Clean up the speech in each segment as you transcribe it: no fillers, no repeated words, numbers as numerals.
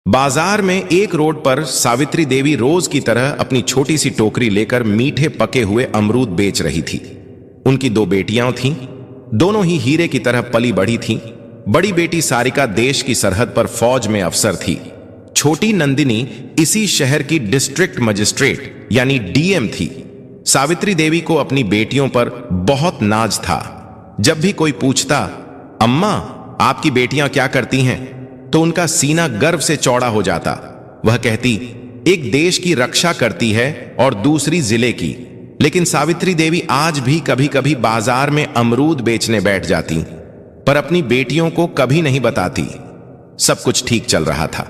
बाजार में एक रोड पर सावित्री देवी रोज की तरह अपनी छोटी सी टोकरी लेकर मीठे पके हुए अमरूद बेच रही थी। उनकी दो बेटियां थीं, दोनों ही हीरे की तरह पली बढ़ी थीं। बड़ी बेटी सारिका देश की सरहद पर फौज में अफसर थी। छोटी नंदिनी इसी शहर की डिस्ट्रिक्ट मजिस्ट्रेट यानी डीएम थी। सावित्री देवी को अपनी बेटियों पर बहुत नाज था। जब भी कोई पूछता, अम्मा आपकी बेटियां क्या करती हैं, तो उनका सीना गर्व से चौड़ा हो जाता। वह कहती, एक देश की रक्षा करती है और दूसरी जिले की। लेकिन सावित्री देवी आज भी कभी कभी बाजार में अमरूद बेचने बैठ जाती, पर अपनी बेटियों को कभी नहीं बताती। सब कुछ ठीक चल रहा था।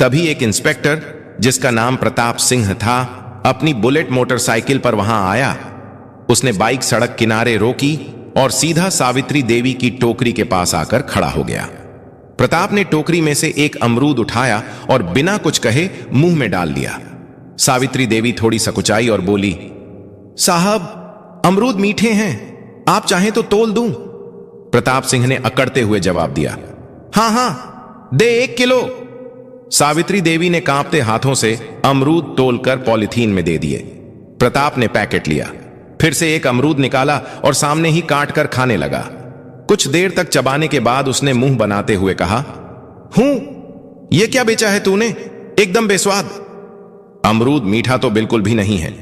तभी एक इंस्पेक्टर, जिसका नाम प्रताप सिंह था, अपनी बुलेट मोटरसाइकिल पर वहां आया। उसने बाइक सड़क किनारे रोकी और सीधा सावित्री देवी की टोकरी के पास आकर खड़ा हो गया। प्रताप ने टोकरी में से एक अमरूद उठाया और बिना कुछ कहे मुंह में डाल लिया। सावित्री देवी थोड़ी सकुचाई और बोली, साहब अमरूद मीठे हैं, आप चाहें तो तोल दूं। प्रताप सिंह ने अकड़ते हुए जवाब दिया, हां हां दे 1 किलो। सावित्री देवी ने कांपते हाथों से अमरूद तोलकर पॉलिथीन में दे दिए। प्रताप ने पैकेट लिया, फिर से एक अमरूद निकाला और सामने ही काट कर खाने लगा। कुछ देर तक चबाने के बाद उसने मुंह बनाते हुए कहा, ये क्या बेचा है तूने, एकदम बेस्वाद। अमरूद मीठा तो बिल्कुल भी नहीं है।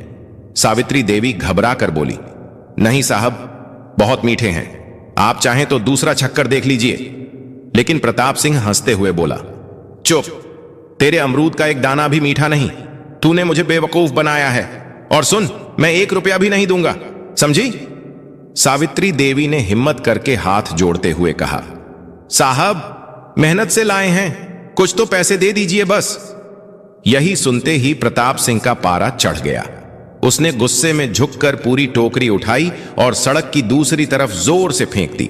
सावित्री देवी घबरा कर बोली, नहीं साहब बहुत मीठे हैं, आप चाहें तो दूसरा छक्कर देख लीजिए। लेकिन प्रताप सिंह हंसते हुए बोला, चुप, तेरे अमरूद का एक दाना भी मीठा नहीं। तूने मुझे बेवकूफ बनाया है, और सुन, मैं 1 रुपया भी नहीं दूंगा, समझी। सावित्री देवी ने हिम्मत करके हाथ जोड़ते हुए कहा, साहब मेहनत से लाए हैं, कुछ तो पैसे दे दीजिए बस। यही सुनते ही प्रताप सिंह का पारा चढ़ गया। उसने गुस्से में झुककर पूरी टोकरी उठाई और सड़क की दूसरी तरफ जोर से फेंक दी।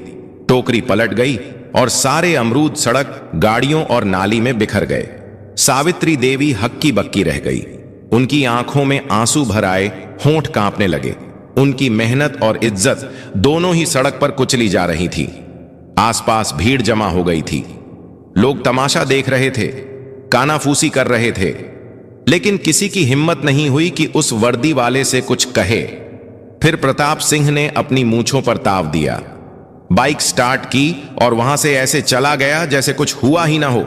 टोकरी पलट गई और सारे अमरूद सड़क, गाड़ियों और नाली में बिखर गए। सावित्री देवी हक्की बक्की रह गई। उनकी आंखों में आंसू भर आए, होंठ कांपने लगे। उनकी मेहनत और इज्जत दोनों ही सड़क पर कुचली जा रही थी। आसपास भीड़ जमा हो गई थी। लोग तमाशा देख रहे थे, कानाफूसी कर रहे थे, लेकिन किसी की हिम्मत नहीं हुई कि उस वर्दी वाले से कुछ कहे। फिर प्रताप सिंह ने अपनी मूंछों पर ताव दिया, बाइक स्टार्ट की और वहां से ऐसे चला गया जैसे कुछ हुआ ही ना हो।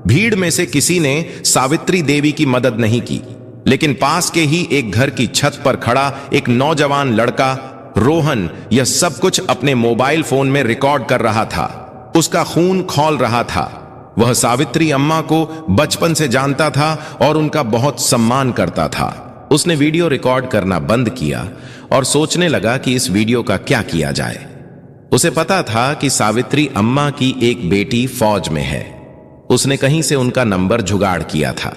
भीड़ में से किसी ने सावित्री देवी की मदद नहीं की, लेकिन पास के ही एक घर की छत पर खड़ा एक नौजवान लड़का रोहन यह सब कुछ अपने मोबाइल फोन में रिकॉर्ड कर रहा था। उसका खून खौल रहा था। वह सावित्री अम्मा को बचपन से जानता था और उनका बहुत सम्मान करता था। उसने वीडियो रिकॉर्ड करना बंद किया और सोचने लगा कि इस वीडियो का क्या किया जाए। उसे पता था कि सावित्री अम्मा की एक बेटी फौज में है। उसने कहीं से उनका नंबर जुगाड़ किया था।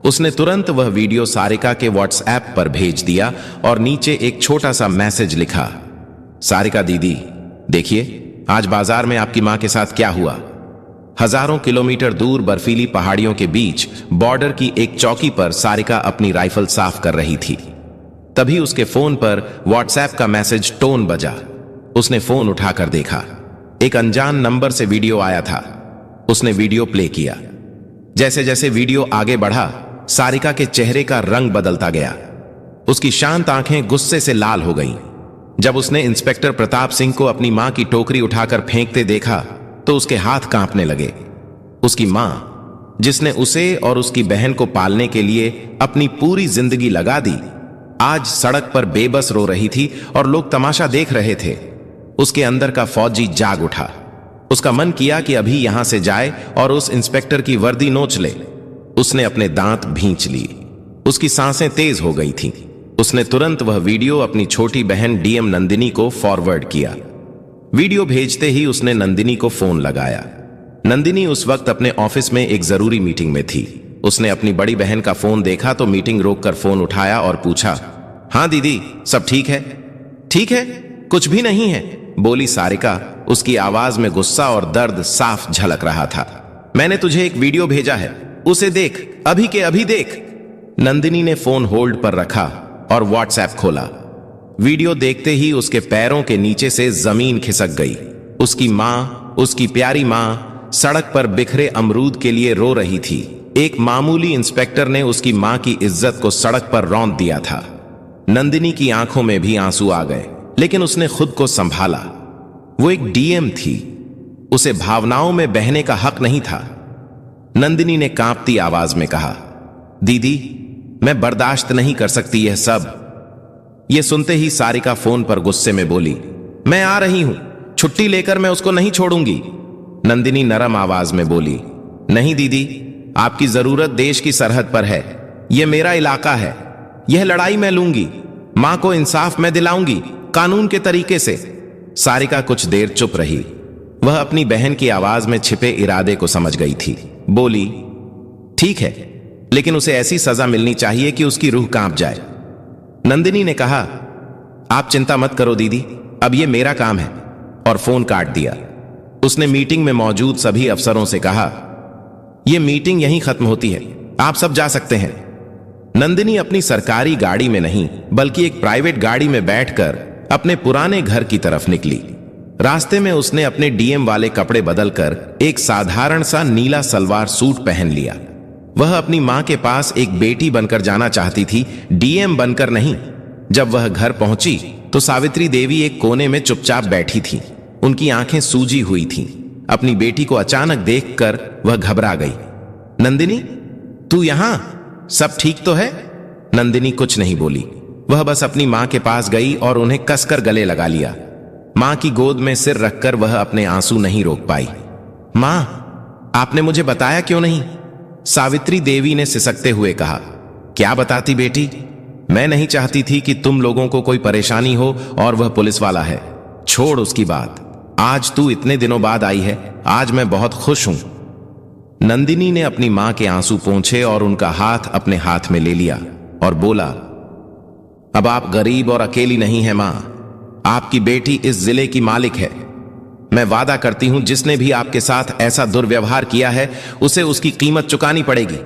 उसने तुरंत वह वीडियो सारिका के व्हाट्सएप पर भेज दिया और नीचे एक छोटा सा मैसेज लिखा, सारिका दीदी देखिए आज बाजार में आपकी मां के साथ क्या हुआ। हजारों किलोमीटर दूर बर्फीली पहाड़ियों के बीच बॉर्डर की एक चौकी पर सारिका अपनी राइफल साफ कर रही थी। तभी उसके फोन पर व्हाट्सएप का मैसेज टोन बजा। उसने फोन उठाकर देखा, एक अनजान नंबर से वीडियो आया था। उसने वीडियो प्ले किया। जैसे जैसे वीडियो आगे बढ़ा, सारिका के चेहरे का रंग बदलता गया। उसकी शांत आंखें गुस्से से लाल हो गईं। जब उसने इंस्पेक्टर प्रताप सिंह को अपनी मां की टोकरी उठाकर फेंकते देखा तो उसके हाथ कांपने लगे। उसकी मां, जिसने उसे और उसकी बहन को पालने के लिए अपनी पूरी जिंदगी लगा दी, आज सड़क पर बेबस रो रही थी और लोग तमाशा देख रहे थे। उसके अंदर का फौजी जाग उठा। उसका मन किया कि अभी यहां से जाए और उस इंस्पेक्टर की वर्दी नोच ले। उसने अपने दांत भींच लिए। उसकी सांसें तेज हो गई थीं। उसने तुरंत वह वीडियो अपनी छोटी बहन डीएम नंदिनी को फॉरवर्ड किया। वीडियो भेजते ही उसने नंदिनी को फोन लगाया। नंदिनी उस वक्त अपने ऑफिस में एक जरूरी मीटिंग में थी। उसने अपनी बड़ी बहन का फोन देखा तो मीटिंग रोककर फोन उठाया और पूछा, हाँ दीदी सब ठीक है। ठीक है, कुछ भी नहीं है, बोली सारिका। उसकी आवाज में गुस्सा और दर्द साफ झलक रहा था। मैंने तुझे एक वीडियो भेजा है, उसे देख, अभी के अभी देख। नंदिनी ने फोन होल्ड पर रखा और व्हाट्सएप खोला। वीडियो देखते ही उसके पैरों के नीचे से जमीन खिसक गई। उसकी मां, उसकी प्यारी मां, सड़क पर बिखरे अमरूद के लिए रो रही थी। एक मामूली इंस्पेक्टर ने उसकी मां की इज्जत को सड़क पर रौंद दिया था। नंदिनी की आंखों में भी आंसू आ गए, लेकिन उसने खुद को संभाला। वो एक डीएम थी, उसे भावनाओं में बहने का हक नहीं था। नंदिनी ने कांपती आवाज में कहा, दीदी, मैं बर्दाश्त नहीं कर सकती यह सब। यह सुनते ही सारिका फोन पर गुस्से में बोली, मैं आ रही हूं, छुट्टी लेकर मैं उसको नहीं छोड़ूंगी। नंदिनी नरम आवाज में बोली, नहीं दीदी, आपकी जरूरत देश की सरहद पर है। यह मेरा इलाका है, यह लड़ाई मैं लूंगी। मां को इंसाफ मैं दिलाऊंगी, कानून के तरीके से। सारिका कुछ देर चुप रही। वह अपनी बहन की आवाज में छिपे इरादे को समझ गई थी। बोली, ठीक है, लेकिन उसे ऐसी सजा मिलनी चाहिए कि उसकी रूह कांप जाए। नंदिनी ने कहा, आप चिंता मत करो दीदी, अब यह मेरा काम है, और फोन काट दिया। उसने मीटिंग में मौजूद सभी अफसरों से कहा, यह मीटिंग यहीं खत्म होती है, आप सब जा सकते हैं। नंदिनी अपनी सरकारी गाड़ी में नहीं, बल्कि एक प्राइवेट गाड़ी में बैठकर अपने पुराने घर की तरफ निकली। रास्ते में उसने अपने डीएम वाले कपड़े बदलकर एक साधारण सा नीला सलवार सूट पहन लिया। वह अपनी मां के पास एक बेटी बनकर जाना चाहती थी, डीएम बनकर नहीं। जब वह घर पहुंची तो सावित्री देवी एक कोने में चुपचाप बैठी थी। उनकी आंखें सूजी हुई थीं। अपनी बेटी को अचानक देखकर वह घबरा गई। नंदिनी, तू यहां, सब ठीक तो है? नंदिनी कुछ नहीं बोली। वह बस अपनी मां के पास गई और उन्हें कसकर गले लगा लिया। मां की गोद में सिर रखकर वह अपने आंसू नहीं रोक पाई। मां, आपने मुझे बताया क्यों नहीं? सावित्री देवी ने सिसकते हुए कहा, क्या बताती बेटी? मैं नहीं चाहती थी कि तुम लोगों को कोई परेशानी हो, और वह पुलिस वाला है। छोड़ उसकी बात। आज तू इतने दिनों बाद आई है, आज मैं बहुत खुश हूं। नंदिनी ने अपनी मां के आंसू पोंछे और उनका हाथ अपने हाथ में ले लिया और बोला, अब आप गरीब और अकेली नहीं है मां, आपकी बेटी इस जिले की मालिक है। मैं वादा करती हूं, जिसने भी आपके साथ ऐसा दुर्व्यवहार किया है उसे उसकी कीमत चुकानी पड़ेगी।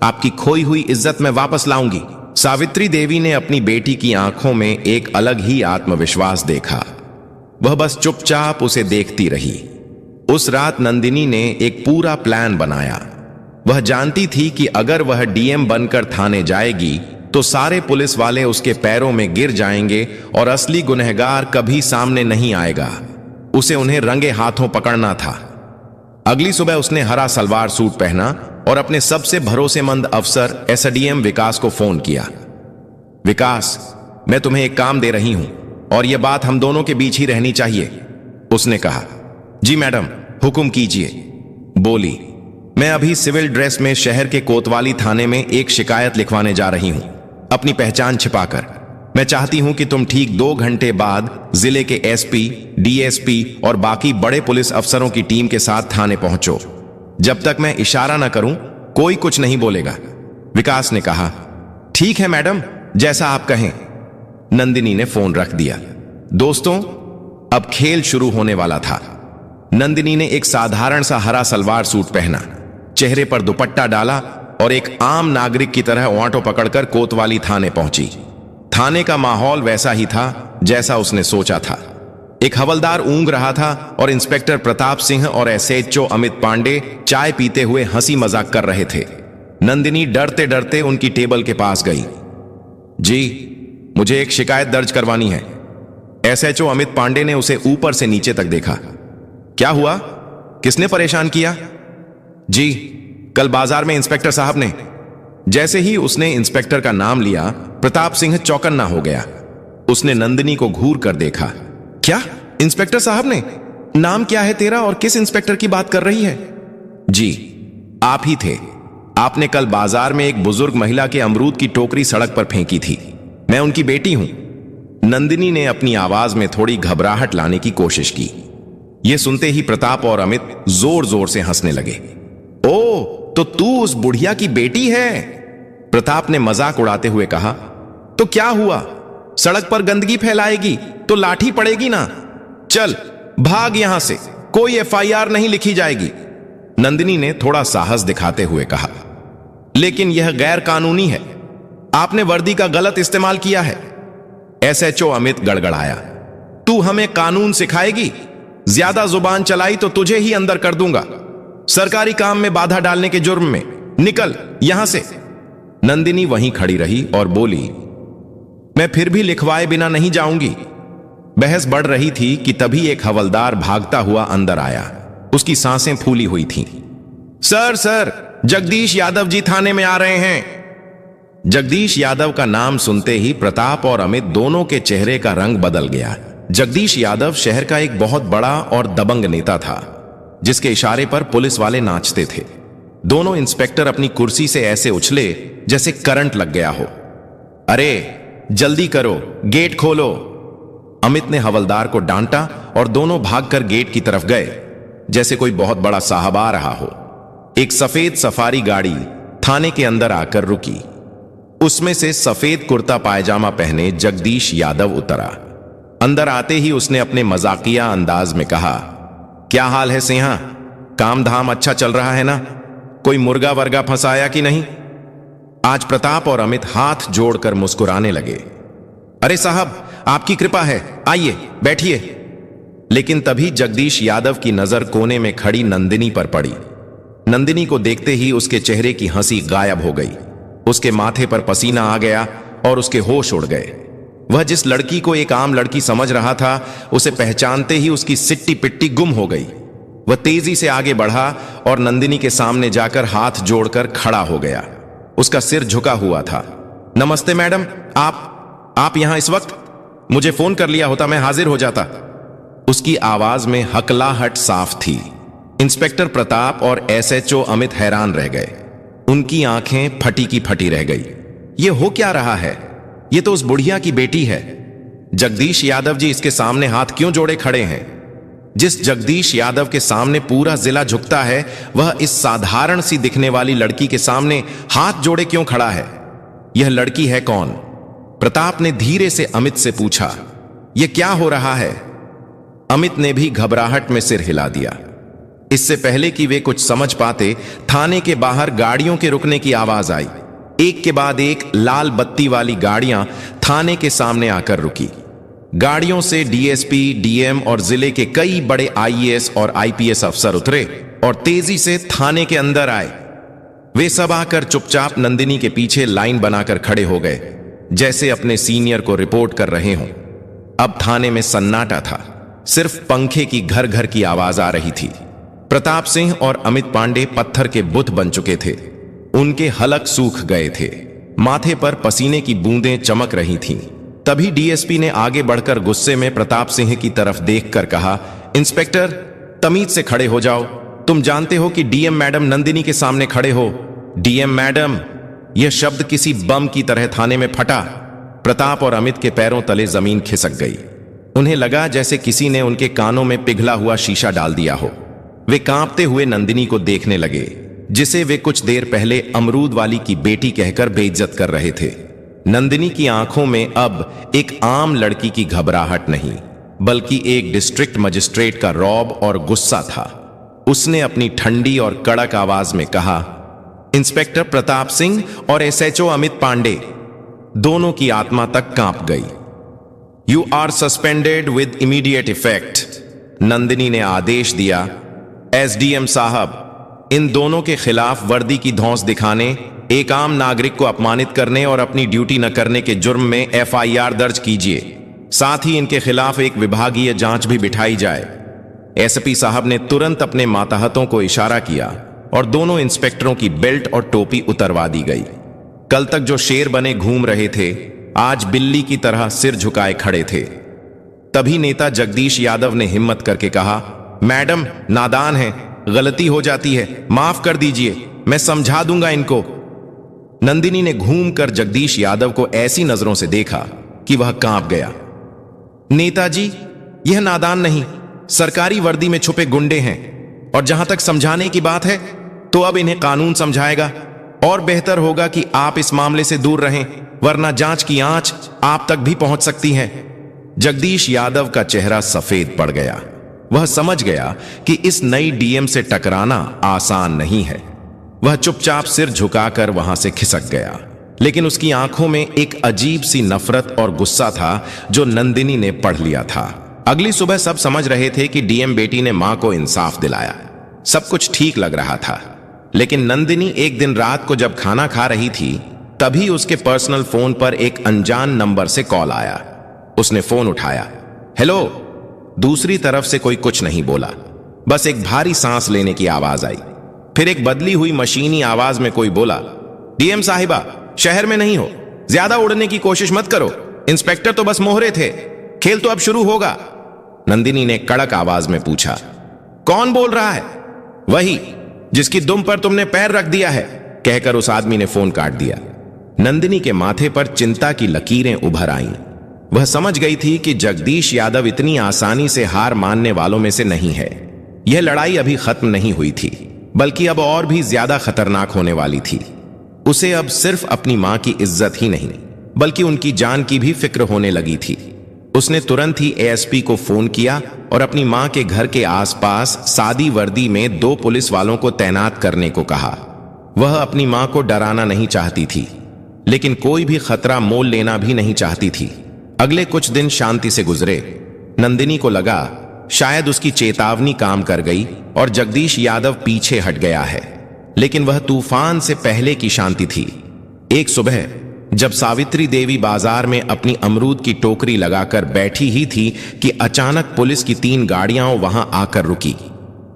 आपकी खोई हुई इज्जत मैं वापस लाऊंगी। सावित्री देवी ने अपनी बेटी की आंखों में एक अलग ही आत्मविश्वास देखा। वह बस चुपचाप उसे देखती रही। उस रात नंदिनी ने एक पूरा प्लान बनाया। वह जानती थी कि अगर वह डीएम बनकर थाने जाएगी तो सारे पुलिस वाले उसके पैरों में गिर जाएंगे और असली गुनहगार कभी सामने नहीं आएगा। उसे उन्हें रंगे हाथों पकड़ना था। अगली सुबह उसने हरा सलवार सूट पहना और अपने सबसे भरोसेमंद अफसर एसडीएम विकास को फोन किया। विकास, मैं तुम्हें एक काम दे रही हूं और यह बात हम दोनों के बीच ही रहनी चाहिए। उसने कहा, जी मैडम, हुक्म कीजिए। बोली, मैं अभी सिविल ड्रेस में शहर के कोतवाली थाने में एक शिकायत लिखवाने जा रही हूं, अपनी पहचान छिपाकर। मैं चाहती हूं कि तुम ठीक 2 घंटे बाद जिले के एसपी, डीएसपी और बाकी बड़े पुलिस अफसरों की टीम के साथ थाने पहुंचो। जब तक मैं इशारा न करूं कोई कुछ नहीं बोलेगा। विकास ने कहा, ठीक है मैडम, जैसा आप कहें। नंदिनी ने फोन रख दिया। दोस्तों, अब खेल शुरू होने वाला था। नंदिनी ने एक साधारण सा हरा सलवार सूट पहना, चेहरे पर दुपट्टा डाला और एक आम नागरिक की तरह ऑटो पकड़कर कोतवाली थाने पहुंची। थाने का माहौल वैसा ही था जैसा उसने सोचा था। एक हवलदार ऊंघ रहा था और इंस्पेक्टर प्रताप सिंह और एसएचओ अमित पांडे चाय पीते हुए हंसी मजाक कर रहे थे। नंदिनी डरते डरते उनकी टेबल के पास गई। जी, मुझे एक शिकायत दर्ज करवानी है। एसएचओ अमित पांडे ने उसे ऊपर से नीचे तक देखा। क्या हुआ? किसने परेशान किया? जी, कल बाजार में इंस्पेक्टर साहब ने। जैसे ही उसने इंस्पेक्टर का नाम लिया, प्रताप सिंह चौकन्ना हो गया। उसने नंदिनी को घूर कर देखा। क्या? इंस्पेक्टर साहब ने? नाम क्या है तेरा और किस इंस्पेक्टर की बात कर रही है? जी, आप ही थे। आपने कल बाजार में एक बुजुर्ग महिला के अमरूद की टोकरी सड़क पर फेंकी थी। मैं उनकी बेटी हूं। नंदिनी ने अपनी आवाज में थोड़ी घबराहट लाने की कोशिश की। यह सुनते ही प्रताप और अमित जोर जोर से हंसने लगे। ओ, तो तू उस बुढ़िया की बेटी है? प्रताप ने मजाक उड़ाते हुए कहा। तो क्या हुआ? सड़क पर गंदगी फैलाएगी तो लाठी पड़ेगी ना। चल भाग यहां से, कोई एफआईआर नहीं लिखी जाएगी। नंदिनी ने थोड़ा साहस दिखाते हुए कहा। लेकिन यह गैर कानूनी है। आपने वर्दी का गलत इस्तेमाल किया है। एसएचओ अमित गड़गड़ाया। तू हमें कानून सिखाएगी? ज्यादा जुबान चलाई तो तुझे ही अंदर कर दूंगा। सरकारी काम में बाधा डालने के जुर्म में निकल यहां से। नंदिनी वहीं खड़ी रही और बोली, मैं फिर भी लिखवाए बिना नहीं जाऊंगी। बहस बढ़ रही थी कि तभी एक हवलदार भागता हुआ अंदर आया। उसकी सांसें फूली हुई थीं। सर सर, जगदीश यादव जी थाने में आ रहे हैं। जगदीश यादव का नाम सुनते ही प्रताप और अमित दोनों के चेहरे का रंग बदल गया। जगदीश यादव शहर का एक बहुत बड़ा और दबंग नेता था, जिसके इशारे पर पुलिस वाले नाचते थे। दोनों इंस्पेक्टर अपनी कुर्सी से ऐसे उछले जैसे करंट लग गया हो। अरे जल्दी करो, गेट खोलो। अमित ने हवलदार को डांटा और दोनों भागकर गेट की तरफ गए, जैसे कोई बहुत बड़ा साहब आ रहा हो। एक सफेद सफारी गाड़ी थाने के अंदर आकर रुकी। उसमें से सफेद कुर्ता पायजामा पहने जगदीश यादव उतरा। अंदर आते ही उसने अपने मजाकिया अंदाज में कहा, क्या हाल है सिंहा, काम धाम अच्छा चल रहा है ना? कोई मुर्गा वर्गा फंसाया कि नहीं? आज प्रताप और अमित हाथ जोड़कर मुस्कुराने लगे। अरे साहब, आपकी कृपा है, आइए बैठिए। लेकिन तभी जगदीश यादव की नजर कोने में खड़ी नंदिनी पर पड़ी। नंदिनी को देखते ही उसके चेहरे की हंसी गायब हो गई। उसके माथे पर पसीना आ गया और उसके होश उड़ गए। वह जिस लड़की को एक आम लड़की समझ रहा था, उसे पहचानते ही उसकी सिट्टी पिट्टी गुम हो गई। वह तेजी से आगे बढ़ा और नंदिनी के सामने जाकर हाथ जोड़कर खड़ा हो गया। उसका सिर झुका हुआ था। नमस्ते मैडम, आप यहां इस वक्त? मुझे फोन कर लिया होता, मैं हाजिर हो जाता। उसकी आवाज में हकलाहट साफ थी। इंस्पेक्टर प्रताप और एसएचओ अमित हैरान रह गए। उनकी आंखें फटी की फटी रह गई। ये हो क्या रहा है? ये तो उस बुढ़िया की बेटी है। जगदीश यादव जी इसके सामने हाथ क्यों जोड़े खड़े हैं? जिस जगदीश यादव के सामने पूरा जिला झुकता है, वह इस साधारण सी दिखने वाली लड़की के सामने हाथ जोड़े क्यों खड़ा है? यह लड़की है कौन? प्रताप ने धीरे से अमित से पूछा, यह क्या हो रहा है? अमित ने भी घबराहट में सिर हिला दिया। इससे पहले कि वे कुछ समझ पाते, थाने के बाहर गाड़ियों के रुकने की आवाज आई। एक के बाद एक लाल बत्ती वाली गाड़ियां थाने के सामने आकर रुकी। गाड़ियों से डीएसपी, डीएम और जिले के कई बड़े आईएएस और आईपीएस अफसर उतरे और तेजी से थाने के अंदर आए। वे सब आकर चुपचाप नंदिनी के पीछे लाइन बनाकर खड़े हो गए, जैसे अपने सीनियर को रिपोर्ट कर रहे हों। अब थाने में सन्नाटा था। सिर्फ पंखे की घर घर की आवाज आ रही थी। प्रताप सिंह और अमित पांडे पत्थर के बुत बन चुके थे। उनके हलक सूख गए थे। माथे पर पसीने की बूंदें चमक रही थीं। तभी डीएसपी ने आगे बढ़कर गुस्से में प्रताप सिंह की तरफ देखकर कहा, इंस्पेक्टर, तमीज से खड़े हो जाओ। तुम जानते हो कि डीएम मैडम नंदिनी के सामने खड़े हो। डीएम मैडम, यह शब्द किसी बम की तरह थाने में फटा। प्रताप और अमित के पैरों तले जमीन खिसक गई। उन्हें लगा जैसे किसी ने उनके कानों में पिघला हुआ शीशा डाल दिया हो। वे कांपते हुए नंदिनी को देखने लगे, जिसे वे कुछ देर पहले अमरूद वाली की बेटी कहकर बेइज्जत कर रहे थे। नंदिनी की आंखों में अब एक आम लड़की की घबराहट नहीं, बल्कि एक डिस्ट्रिक्ट मजिस्ट्रेट का रौब और गुस्सा था। उसने अपनी ठंडी और कड़क आवाज में कहा, इंस्पेक्टर प्रताप सिंह और एसएचओ अमित पांडे, दोनों की आत्मा तक कांप गई। You are suspended with immediate effect. Nandini ने आदेश दिया, एसडीएम साहब, इन दोनों के खिलाफ वर्दी की धौंस दिखाने, एक आम नागरिक को अपमानित करने और अपनी ड्यूटी न करने के जुर्म में एफआईआर दर्ज कीजिए। साथ ही इनके खिलाफ एक विभागीय जांच भी बिठाई जाए। एसपी साहब ने तुरंत अपने मातहतों को इशारा किया और दोनों इंस्पेक्टरों की बेल्ट और टोपी उतरवा दी गई। कल तक जो शेर बने घूम रहे थे, आज बिल्ली की तरह सिर झुकाए खड़े थे। तभी नेता जगदीश यादव ने हिम्मत करके कहा, मैडम, नादान है, गलती हो जाती है, माफ कर दीजिए, मैं समझा दूंगा इनको। नंदिनी ने घूमकर जगदीश यादव को ऐसी नजरों से देखा कि वह कांप गया। नेताजी, यह नादान नहीं, सरकारी वर्दी में छुपे गुंडे हैं, और जहां तक समझाने की बात है, तो अब इन्हें कानून समझाएगा। और बेहतर होगा कि आप इस मामले से दूर रहें, वरना जांच की आंच आप तक भी पहुंच सकती है। जगदीश यादव का चेहरा सफेद पड़ गया। वह समझ गया कि इस नई डीएम से टकराना आसान नहीं है। वह चुपचाप सिर झुकाकर वहां से खिसक गया, लेकिन उसकी आंखों में एक अजीब सी नफरत और गुस्सा था जो नंदिनी ने पढ़ लिया था। अगली सुबह सब समझ रहे थे कि डीएम बेटी ने मां को इंसाफ दिलाया। सब कुछ ठीक लग रहा था। लेकिन नंदिनी एक दिन रात को जब खाना खा रही थी तभी उसके पर्सनल फोन पर एक अनजान नंबर से कॉल आया। उसने फोन उठाया। हेलो। दूसरी तरफ से कोई कुछ नहीं बोला, बस एक भारी सांस लेने की आवाज आई। फिर एक बदली हुई मशीनी आवाज में कोई बोला, डीएम साहिबा, शहर में नहीं हो, ज्यादा उड़ने की कोशिश मत करो, इंस्पेक्टर तो बस मोहरे थे, खेल तो अब शुरू होगा। नंदिनी ने कड़क आवाज में पूछा, कौन बोल रहा है? वही जिसकी दुम पर तुमने पैर रख दिया है, कहकर उस आदमी ने फोन काट दिया। नंदिनी के माथे पर चिंता की लकीरें उभर आईं। वह समझ गई थी कि जगदीश यादव इतनी आसानी से हार मानने वालों में से नहीं है। यह लड़ाई अभी खत्म नहीं हुई थी, बल्कि अब और भी ज्यादा खतरनाक होने वाली थी। उसे अब सिर्फ अपनी मां की इज्जत ही नहीं, बल्कि उनकी जान की भी फिक्र होने लगी थी। उसने तुरंत ही एएसपी को फोन किया और अपनी मां के घर के आसपास सादी वर्दी में 2 पुलिस वालों को तैनात करने को कहा। वह अपनी मां को डराना नहीं चाहती थी, लेकिन कोई भी खतरा मोल लेना भी नहीं चाहती थी। अगले कुछ दिन शांति से गुजरे। नंदिनी को लगा शायद उसकी चेतावनी काम कर गई और जगदीश यादव पीछे हट गया है, लेकिन वह तूफान से पहले की शांति थी। एक सुबह जब सावित्री देवी बाजार में अपनी अमरूद की टोकरी लगाकर बैठी ही थी कि अचानक पुलिस की 3 गाड़ियां वहां आकर रुकी।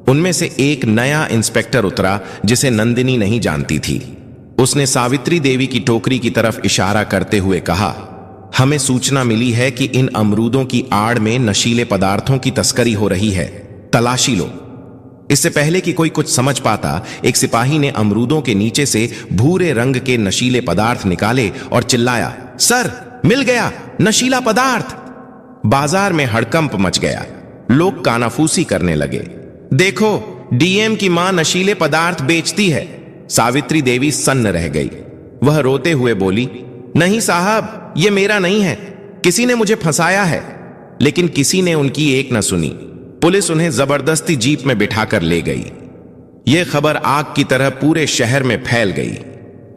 उनमें से एक नया इंस्पेक्टर उतरा जिसे नंदिनी नहीं जानती थी। उसने सावित्री देवी की टोकरी की तरफ इशारा करते हुए कहा, हमें सूचना मिली है कि इन अमरूदों की आड़ में नशीले पदार्थों की तस्करी हो रही है, तलाशी लो। इससे पहले कि कोई कुछ समझ पाता, एक सिपाही ने अमरूदों के नीचे से भूरे रंग के नशीले पदार्थ निकाले और चिल्लाया, सर, मिल गया नशीला पदार्थ। बाजार में हड़कंप मच गया। लोग कानाफूसी करने लगे। देखो, डीएम की मां नशीले पदार्थ बेचती है। सावित्री देवी सन्न रह गई। वह रोते हुए बोली, नहीं साहब, यह मेरा नहीं है, किसी ने मुझे फंसाया है। लेकिन किसी ने उनकी एक न सुनी। पुलिस उन्हें जबरदस्ती जीप में बिठाकर ले गई। यह खबर आग की तरह पूरे शहर में फैल गई।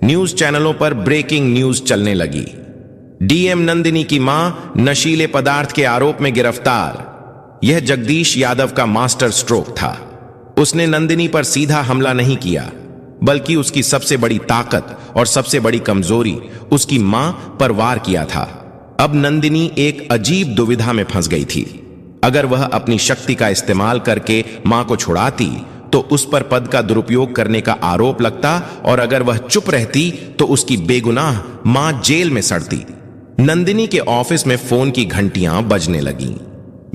न्यूज चैनलों पर ब्रेकिंग न्यूज चलने लगी। डीएम नंदिनी की मां नशीले पदार्थ के आरोप में गिरफ्तार। यह जगदीश यादव का मास्टर स्ट्रोक था। उसने नंदिनी पर सीधा हमला नहीं किया, बल्कि उसकी सबसे बड़ी ताकत और सबसे बड़ी कमजोरी, उसकी मां, पर वार किया था। अब नंदिनी एक अजीब दुविधा में फंस गई थी। अगर वह अपनी शक्ति का इस्तेमाल करके मां को छुड़ाती तो उस पर पद का दुरुपयोग करने का आरोप लगता, और अगर वह चुप रहती तो उसकी बेगुनाह मां जेल में सड़ती। नंदिनी के ऑफिस में फोन की घंटियां बजने लगीं।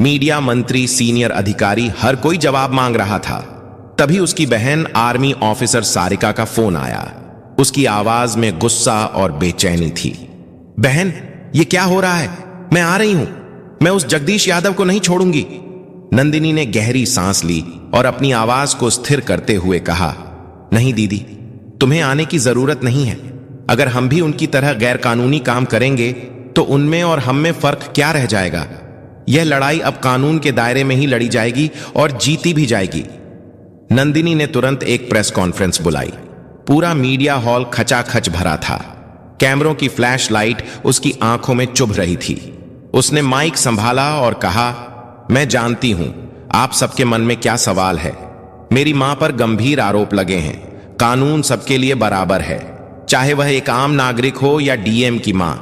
मीडिया, मंत्री, सीनियर अधिकारी, हर कोई जवाब मांग रहा था। तभी उसकी बहन आर्मी ऑफिसर सारिका का फोन आया। उसकी आवाज में गुस्सा और बेचैनी थी। बहन, ये क्या हो रहा है? मैं आ रही हूं, मैं उस जगदीश यादव को नहीं छोड़ूंगी। नंदिनी ने गहरी सांस ली और अपनी आवाज को स्थिर करते हुए कहा, नहीं दीदी, तुम्हें आने की जरूरत नहीं है। अगर हम भी उनकी तरह गैरकानूनी काम करेंगे तो उनमें और हम में फर्क क्या रह जाएगा? यह लड़ाई अब कानून के दायरे में ही लड़ी जाएगी और जीती भी जाएगी। नंदिनी ने तुरंत एक प्रेस कॉन्फ्रेंस बुलाई। पूरा मीडिया हॉल खचाखच भरा था। कैमरों की फ्लैश लाइट उसकी आंखों में चुभ रही थी। उसने माइक संभाला और कहा, मैं जानती हूं आप सबके मन में क्या सवाल है। मेरी मां पर गंभीर आरोप लगे हैं। कानून सबके लिए बराबर है, चाहे वह एक आम नागरिक हो या डीएम की मां।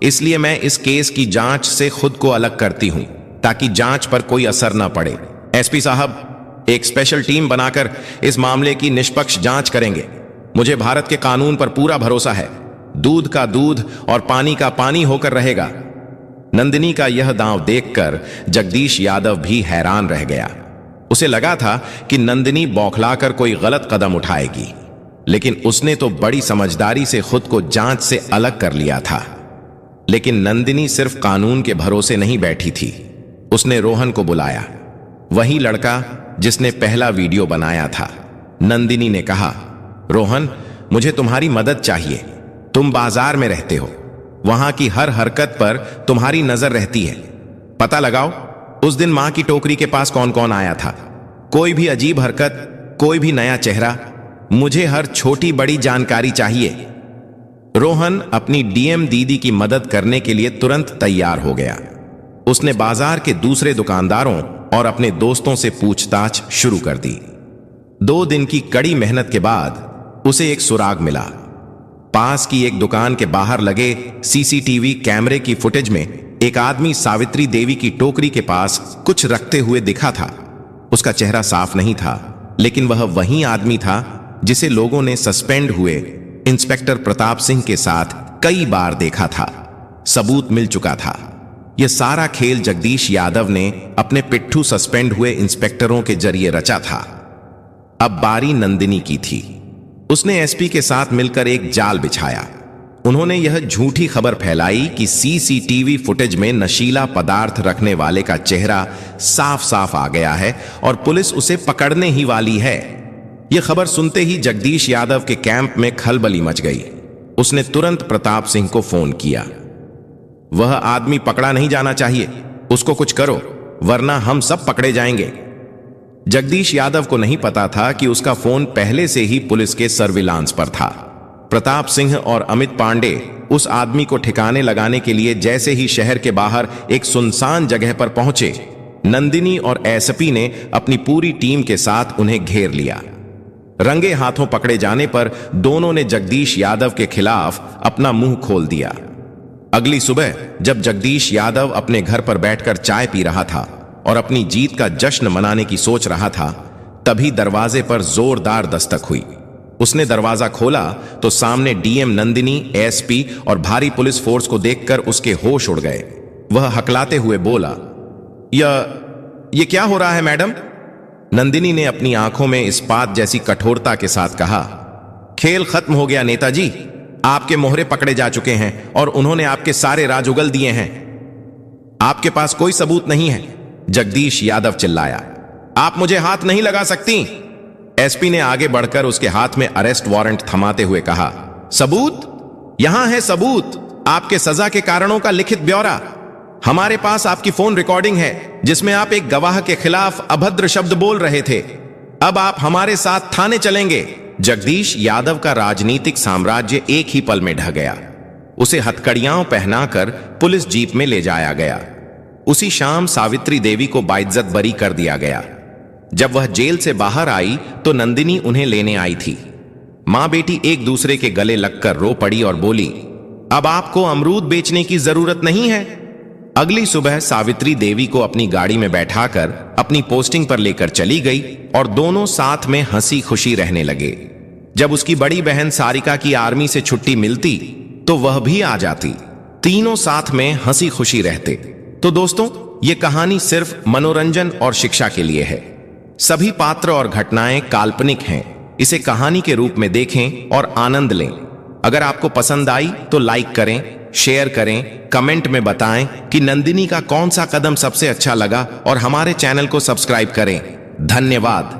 इसलिए मैं इस केस की जांच से खुद को अलग करती हूं, ताकि जांच पर कोई असर न पड़े। एसपी साहब, एक स्पेशल टीम बनाकर इस मामले की निष्पक्ष जांच करेंगे। मुझे भारत के कानून पर पूरा भरोसा है। दूध का दूध और पानी का पानी होकर रहेगा। नंदिनी का यह दांव देखकर जगदीश यादव भी हैरान रह गया। उसे लगा था कि नंदिनी बौखलाकर कोई गलत कदम उठाएगी, लेकिन उसने तो बड़ी समझदारी से खुद को जांच से अलग कर लिया था। लेकिन नंदिनी सिर्फ कानून के भरोसे नहीं बैठी थी। उसने रोहन को बुलाया, वही लड़का जिसने पहला वीडियो बनाया था। नंदिनी ने कहा, रोहन, मुझे तुम्हारी मदद चाहिए। तुम बाजार में रहते हो, वहां की हर हरकत पर तुम्हारी नजर रहती है। पता लगाओ उस दिन मां की टोकरी के पास कौन कौन आया था। कोई भी अजीब हरकत, कोई भी नया चेहरा, मुझे हर छोटी बड़ी जानकारी चाहिए। रोहन अपनी डीएम दीदी की मदद करने के लिए तुरंत तैयार हो गया। उसने बाजार के दूसरे दुकानदारों और अपने दोस्तों से पूछताछ शुरू कर दी। 2 दिन की कड़ी मेहनत के बाद उसे एक सुराग मिला। पास की एक दुकान के बाहर लगे सीसीटीवी कैमरे की फुटेज में एक आदमी सावित्री देवी की टोकरी के पास कुछ रखते हुए दिखा था। उसका चेहरा साफ नहीं था, लेकिन वह वही आदमी था जिसे लोगों ने सस्पेंड हुए इंस्पेक्टर प्रताप सिंह के साथ कई बार देखा था। सबूत मिल चुका था। यह सारा खेल जगदीश यादव ने अपने पिट्ठू सस्पेंड हुए इंस्पेक्टरों के जरिए रचा था। अब बारी नंदिनी की थी। उसने एसपी के साथ मिलकर एक जाल बिछाया। उन्होंने यह झूठी खबर फैलाई कि सीसीटीवी फुटेज में नशीला पदार्थ रखने वाले का चेहरा साफ साफ आ गया है और पुलिस उसे पकड़ने ही वाली है। यह खबर सुनते ही जगदीश यादव के कैंप में खलबली मच गई। उसने तुरंत प्रताप सिंह को फोन किया। वह आदमी पकड़ा नहीं जाना चाहिए, उसको कुछ करो, वरना हम सब पकड़े जाएंगे। जगदीश यादव को नहीं पता था कि उसका फोन पहले से ही पुलिस के सर्विलांस पर था। प्रताप सिंह और अमित पांडे उस आदमी को ठिकाने लगाने के लिए जैसे ही शहर के बाहर एक सुनसान जगह पर पहुंचे, नंदिनी और एसपी ने अपनी पूरी टीम के साथ उन्हें घेर लिया। रंगे हाथों पकड़े जाने पर दोनों ने जगदीश यादव के खिलाफ अपना मुंह खोल दिया। अगली सुबह जब जगदीश यादव अपने घर पर बैठकर चाय पी रहा था और अपनी जीत का जश्न मनाने की सोच रहा था, तभी दरवाजे पर जोरदार दस्तक हुई। उसने दरवाजा खोला तो सामने डीएम नंदिनी, एसपी और भारी पुलिस फोर्स को देखकर उसके होश उड़ गए। वह हकलाते हुए बोला, ये क्या हो रहा है मैडम? नंदिनी ने अपनी आंखों में इस्पात जैसी कठोरता के साथ कहा, खेल खत्म हो गया नेताजी। आपके मोहरे पकड़े जा चुके हैं और उन्होंने आपके सारे राज उगल दिए हैं। आपके पास कोई सबूत नहीं है। जगदीश यादव चिल्लाया, आप मुझे हाथ नहीं लगा सकती। एसपी ने आगे बढ़कर उसके हाथ में अरेस्ट वारंट थमाते हुए कहा, सबूत? यहां है सबूत, आपके सजा के कारणों का लिखित ब्यौरा। हमारे पास आपकी फोन रिकॉर्डिंग है जिसमें आप एक गवाह के खिलाफ अभद्र शब्द बोल रहे थे। अब आप हमारे साथ थाने चलेंगे। जगदीश यादव का राजनीतिक साम्राज्य एक ही पल में ढह गया। उसे हथकड़ियां पहनाकर पुलिस जीप में ले जाया गया। उसी शाम सावित्री देवी को बाइज्जत बरी कर दिया गया। जब वह जेल से बाहर आई तो नंदिनी उन्हें लेने आई थी। मां बेटी एक दूसरे के गले लगकर रो पड़ी और बोली, अब आपको अमरूद बेचने की जरूरत नहीं है। अगली सुबह सावित्री देवी को अपनी गाड़ी में बैठाकर अपनी पोस्टिंग पर लेकर चली गई और दोनों साथ में हंसी खुशी रहने लगे। जब उसकी बड़ी बहन सारिका की आर्मी से छुट्टी मिलती तो वह भी आ जाती। तीनों साथ में हंसी खुशी रहते। तो दोस्तों, ये कहानी सिर्फ मनोरंजन और शिक्षा के लिए है। सभी पात्र और घटनाएं काल्पनिक हैं। इसे कहानी के रूप में देखें और आनंद लें। अगर आपको पसंद आई तो लाइक करें, शेयर करें, कमेंट में बताएं कि नंदिनी का कौन सा कदम सबसे अच्छा लगा और हमारे चैनल को सब्सक्राइब करें। धन्यवाद।